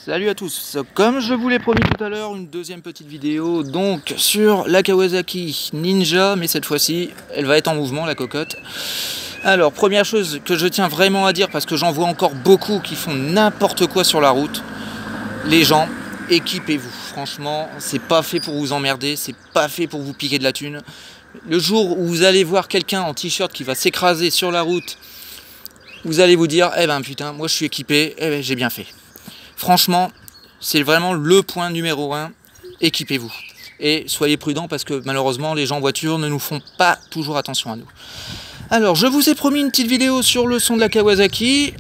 Salut à tous, comme je vous l'ai promis tout à l'heure, une deuxième petite vidéo donc sur la Kawasaki Ninja, mais cette fois-ci elle va être en mouvement, la cocotte. Alors première chose que je tiens vraiment à dire, parce que j'en vois encore beaucoup qui font n'importe quoi sur la route, les gens, équipez-vous, franchement c'est pas fait pour vous emmerder, c'est pas fait pour vous piquer de la thune. Le jour où vous allez voir quelqu'un en t-shirt qui va s'écraser sur la route, vous allez vous dire, eh ben putain, moi je suis équipé, eh ben j'ai bien fait. Franchement, c'est vraiment le point numéro 1, équipez-vous. Et soyez prudents parce que malheureusement, les gens en voiture ne nous font pas toujours attention à nous. Alors, je vous ai promis une petite vidéo sur le son de la Kawasaki.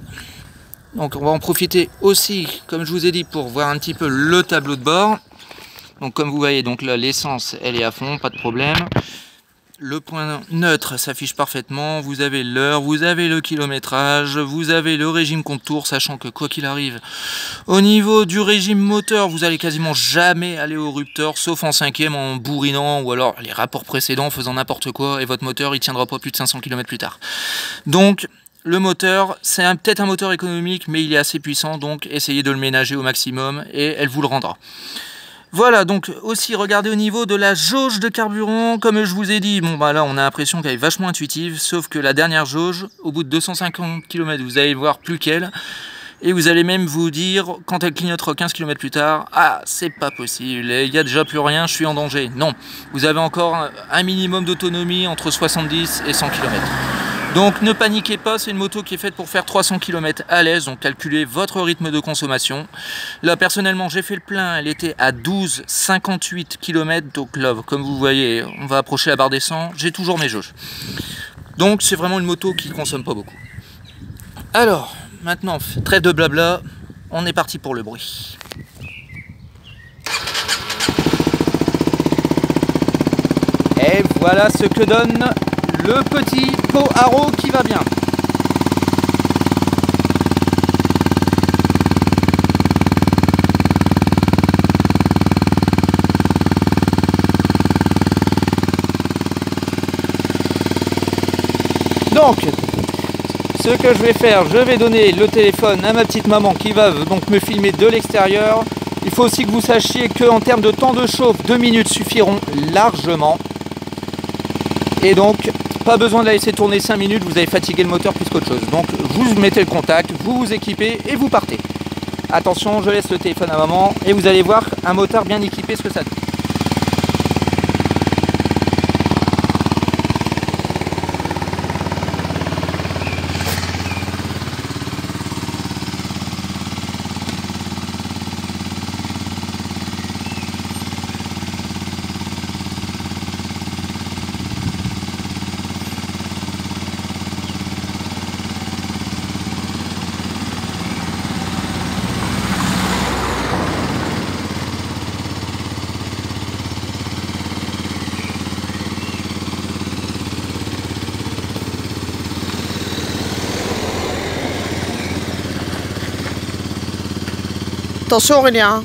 Donc, on va en profiter aussi, comme je vous ai dit, pour voir un petit peu le tableau de bord. Donc, comme vous voyez, donc là, l'essence, elle est à fond, pas de problème. Le point neutre s'affiche parfaitement, vous avez l'heure, vous avez le kilométrage, vous avez le régime contour, sachant que quoi qu'il arrive, au niveau du régime moteur, vous allez quasiment jamais aller au rupteur, sauf en 5e en bourrinant, ou alors les rapports précédents faisant n'importe quoi, et votre moteur il tiendra pas plus de 500 km plus tard. Donc le moteur, c'est peut-être un moteur économique, mais il est assez puissant, donc essayez de le ménager au maximum, et elle vous le rendra. Voilà, donc aussi regardez au niveau de la jauge de carburant, comme je vous ai dit, bon bah là on a l'impression qu'elle est vachement intuitive, sauf que la dernière jauge, au bout de 250 km, vous allez voir plus qu'elle, et vous allez même vous dire, quand elle clignotera 15 km plus tard, ah c'est pas possible, il n'y a déjà plus rien, je suis en danger. Non, vous avez encore un minimum d'autonomie entre 70 et 100 km. Donc ne paniquez pas, c'est une moto qui est faite pour faire 300 km à l'aise, donc calculez votre rythme de consommation. Là personnellement j'ai fait le plein, elle était à 12,58 km, donc là comme vous voyez on va approcher la barre des 100, j'ai toujours mes jauges. Donc c'est vraiment une moto qui ne consomme pas beaucoup. Alors maintenant, trêve de blabla, on est parti pour le bruit. Et voilà ce que donne le petit pot haro qui va bien. Donc, ce que je vais faire, je vais donner le téléphone à ma petite maman qui va donc me filmer de l'extérieur. Il faut aussi que vous sachiez qu'en termes de temps de chauffe, 2 minutes suffiront largement. Et donc, pas besoin de la laisser tourner 5 minutes, vous avez fatigué le moteur plus qu'autre chose. Donc, vous mettez le contact, vous vous équipez et vous partez. Attention, je laisse le téléphone à maman et vous allez voir un motard bien équipé ce que ça donne. Attention Aurélien.